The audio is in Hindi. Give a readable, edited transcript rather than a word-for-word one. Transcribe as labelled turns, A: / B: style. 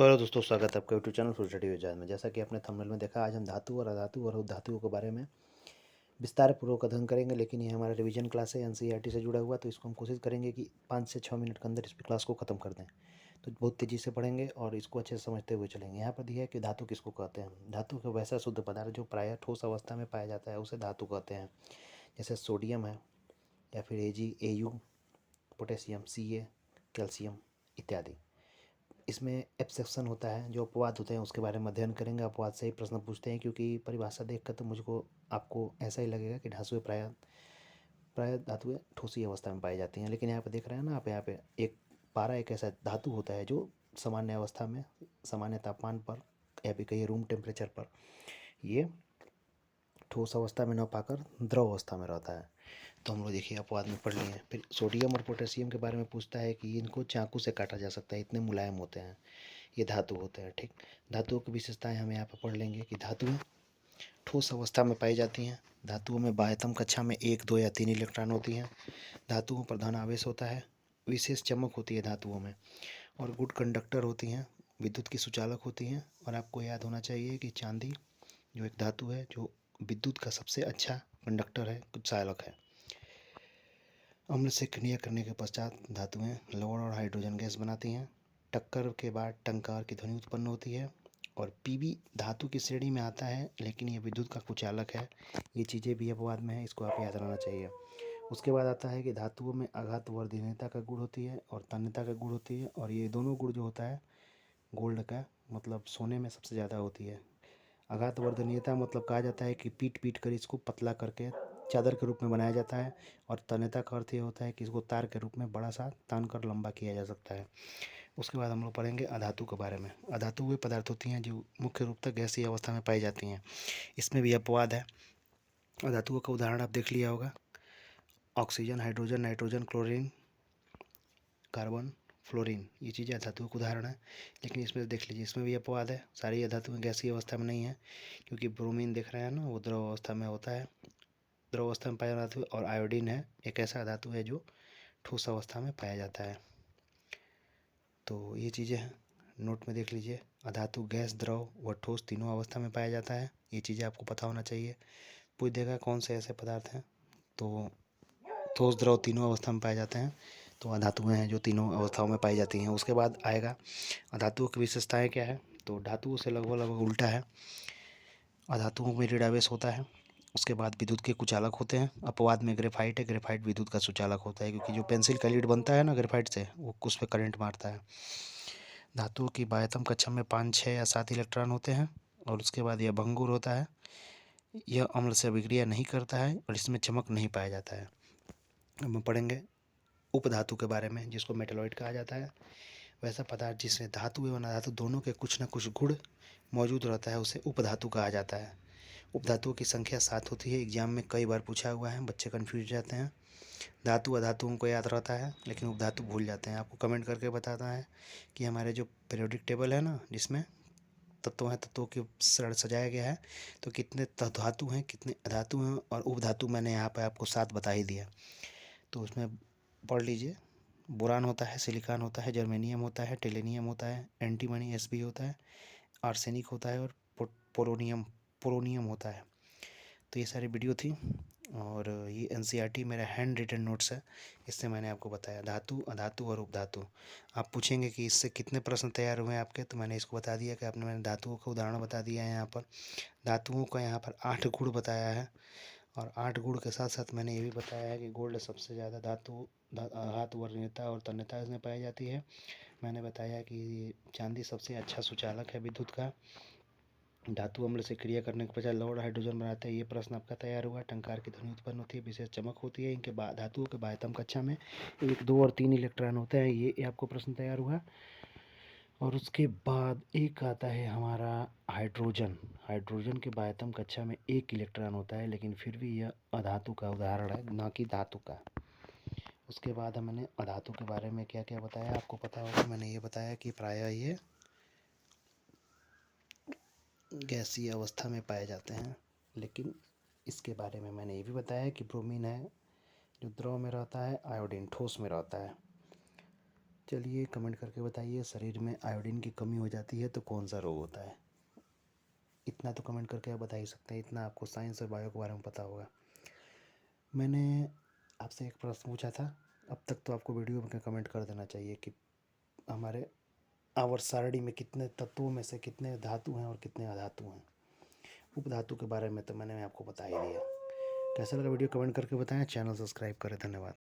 A: तो हेलो दोस्तों, स्वागत है आपका YouTube channel full study with में। जैसा कि आपने थंबनेल में देखा, आज हम धातु और अधातु और उपधातुओं के बारे में विस्तार पूर्वक अध्ययन करेंगे। लेकिन ये हमारा रिवीजन क्लास है, एनसीईआरटी से जुड़ा हुआ, तो इसको हम कोशिश करेंगे कि 5 से 6 मिनट के अंदर इस क्लास को ख़त्म कर दें। तो बहुत तेज़ी से पढ़ेंगे और इसको अच्छे से समझते हुए चलेंगे। यहाँ पर दिया है कि धातु किसको कहते हैं। धातु का वैसा शुद्ध पदार्थ जो प्रायः ठोस अवस्था में पाया जाता है उसे धातु कहते हैं। जैसे सोडियम है, या फिर एजी, एयू, पोटेशियम, सी, कैल्शियम इत्यादि। इसमें एक्सेप्शन होता है, जो अपवाद होते हैं उसके बारे में अध्ययन करेंगे। अपवाद से ही प्रश्न पूछते हैं, क्योंकि परिभाषा देखकर तो मुझको आपको ऐसा ही लगेगा कि धातुएं प्राय प्राय धातुएं ठोसी अवस्था में पाई जाती हैं। लेकिन यहाँ पे देख रहे हैं ना आप, यहाँ पे एक पारा एक ऐसा धातु होता है जो सामान्य अवस्था में, सामान्य तापमान पर, या फिर कहिए रूम टेम्परेचर पर, ये ठोस अवस्था में न पाकर द्रव अवस्था में रहता है। तो हम लोग देखिए अपवाद में पढ़ लिए हैं। फिर सोडियम और पोटेशियम के बारे में पूछता है कि इनको चाकू से काटा जा सकता है, इतने मुलायम होते हैं, ये धातु होते हैं। ठीक, धातुओं की विशेषताएं हम यहाँ पर पढ़ लेंगे कि धातुएं ठोस अवस्था में पाई जाती हैं। धातुओं में बाह्यतम कक्षा में 1, 2 या 3 इलेक्ट्रॉन होती हैं। धातुओं पर धन आवेश होता है, विशेष चमक होती है धातुओं में, और गुड कंडक्टर होती हैं, विद्युत की सुचालक होती हैं। और आपको याद होना चाहिए कि चांदी जो एक धातु है जो विद्युत का सबसे अच्छा कंडक्टर है, चालक है। अम्ल से क्रिया करने के पश्चात धातुएं लवण और हाइड्रोजन गैस बनाती हैं। टक्कर के बाद टंकार की ध्वनि उत्पन्न होती है। और पीबी धातु की श्रेणी में आता है, लेकिन ये विद्युत का कुचालक है। ये चीज़ें भी अपवाद में है, इसको आप याद रखना चाहिए। उसके बाद आता है कि धातुओं में आघात वर्धनीयता का गुण होती है और तन्यता का गुण होती है। और ये दोनों गुण जो होता है गोल्ड का, मतलब सोने में सबसे ज़्यादा होती है। आघात वर्धनीयता मतलब कहा जाता है कि पीट पीट कर इसको पतला करके चादर के रूप में बनाया जाता है। और तन्यता का अर्थ ये होता है कि इसको तार के रूप में बड़ा सा तान कर लंबा किया जा सकता है। उसके बाद हम लोग पढ़ेंगे अधातु के बारे में। अधातु वे पदार्थ होती हैं जो मुख्य रूप से गैसीय अवस्था में पाई जाती हैं। इसमें भी अपवाद है। अधातुओं का उदाहरण आप देख लिया होगा, oxygen, hydrogen, nitrogen, chlorine, carbon, fluorine, ये चीज़ें अधातुओं के उदाहरण है। लेकिन इसमें देख लीजिए, इसमें भी अपवाद है। सारी अधातुएं गैसीय अवस्था में नहीं है, क्योंकि ब्रोमीन देख रहे हैं ना, वो द्रव अवस्था में होता है, द्रव अवस्था में पाया धातु। और आयोडीन है एक ऐसा धातु है जो ठोस अवस्था में पाया जाता है। तो ये चीज़ें हैं, नोट में देख लीजिए। अधातु गैस, द्रव व ठोस तीनों अवस्था में पाया जाता है। ये चीज़ें आपको पता होना चाहिए। पूछ देगा कौन से ऐसे पदार्थ हैं, तो ठोस, द्रव तीनों अवस्था में पाए जाते हैं। तो अधातुएं हैं जो तीनों अवस्थाओं में पाई जाती हैं। उसके बाद आएगा अधातुओं की विशेषताएं क्या है। तो धातुओं से लगभग लगभग उल्टा है। अधातुओं में ऋण आवेश होता है। उसके बाद विद्युत के कुचालक होते हैं। अपवाद में ग्रेफाइट है, ग्रेफाइट विद्युत का सुचालक होता है, क्योंकि जो पेंसिल का लीड बनता है ना ग्रेफाइट से, वो उस पर करंट मारता है। धातुओं की बाह्यतम कक्षा में 5, 6 या 7 इलेक्ट्रॉन होते हैं। और उसके बाद यह भंगुर होता है, यह अम्ल से अभिक्रिया नहीं करता है और इसमें चमक नहीं पाया जाता है। हम पढ़ेंगे उपधातु के बारे में, जिसको मेटेलॉइड कहा जाता है। वैसा पदार्थ जिसमें धातु एवं अधातु दोनों के कुछ न कुछ गुण मौजूद रहता है उसे उपधातु कहा जाता है। उपधातुओं की संख्या 7 होती है। एग्जाम में कई बार पूछा हुआ है, बच्चे कन्फ्यूज हो जाते हैं। धातु अधातुओं को याद रहता है, लेकिन उपधातु भूल जाते हैं। आपको कमेंट करके बताना है कि हमारे जो पीरियोडिक टेबल है ना, जिसमें तत्व हैं, तत्वों के सरल सजाया गया है, तो कितने धातु हैं, कितने अधातु हैं, और उपधातु मैंने यहाँ पर आपको 7 बता ही दिया। तो उसमें पढ़ लीजिए। बोरान होता है, सिलिकॉन होता है, जर्मेनियम होता है, टेलेनियम होता है, एंटीमनी एसबी होता है, आर्सेनिक होता है, और पोलोनियम पोलोनियम होता है। तो ये सारी वीडियो थी, और ये एनसीईआरटी मेरा हैंड रिटन नोट्स है। इससे मैंने आपको बताया धातु, अधातु और उपधातु। आप पूछेंगे कि इससे कितने प्रश्न तैयार हुए हैं आपके, तो मैंने इसको बता दिया कि मैंने धातुओं का उदाहरण बता दिया है। यहाँ पर धातुओं का यहाँ पर 8 गुण बताया है। और 8 गुण के साथ साथ मैंने ये भी बताया है कि गोल्ड सबसे ज़्यादा धातु आघात वर्णनीयता और तन्यता इसमें पाई जाती है। मैंने बताया कि चांदी सबसे अच्छा सुचालक है विद्युत का। धातु अम्ल से क्रिया करने के पश्चात लवण हाइड्रोजन बनाते हैं। ये प्रश्न आपका तैयार हुआ। टंकार की ध्वनि उत्पन्न होती है, विशेष चमक होती है। इनके बाद धातुओं के बाह्यतम कक्षा में 1, 2 और 3 इलेक्ट्रॉन होते हैं। ये आपको प्रश्न तैयार हुआ। और उसके बाद एक आता है हमारा हाइड्रोजन। हाइड्रोजन के बाह्यतम कक्षा में 1 इलेक्ट्रॉन होता है, लेकिन फिर भी यह अधातु का उदाहरण है, ना कि धातु का। उसके बाद मैंने अधातु के बारे में क्या क्या बताया, आपको पता होगा। मैंने ये बताया कि प्रायः ये गैसीय अवस्था में पाए जाते हैं। लेकिन इसके बारे में मैंने ये भी बताया कि ब्रोमीन है जो द्रव में रहता है, आयोडीन ठोस में रहता है। चलिए कमेंट करके बताइए, शरीर में आयोडीन की कमी हो जाती है तो कौन सा रोग होता है। इतना तो कमेंट करके आप बता ही सकते हैं, इतना आपको साइंस और बायो के बारे में पता होगा। मैंने आपसे एक प्रश्न पूछा था, अब तक तो आपको वीडियो में कमेंट कर देना चाहिए कि हमारे आवर्त सारणी में कितने तत्वों में से कितने धातु हैं और कितने अधातु हैं। उपधातु के बारे में तो मैंने आपको बता ही दिया। कैसा लगा वीडियो कमेंट करके बताएं, चैनल सब्सक्राइब करें। धन्यवाद।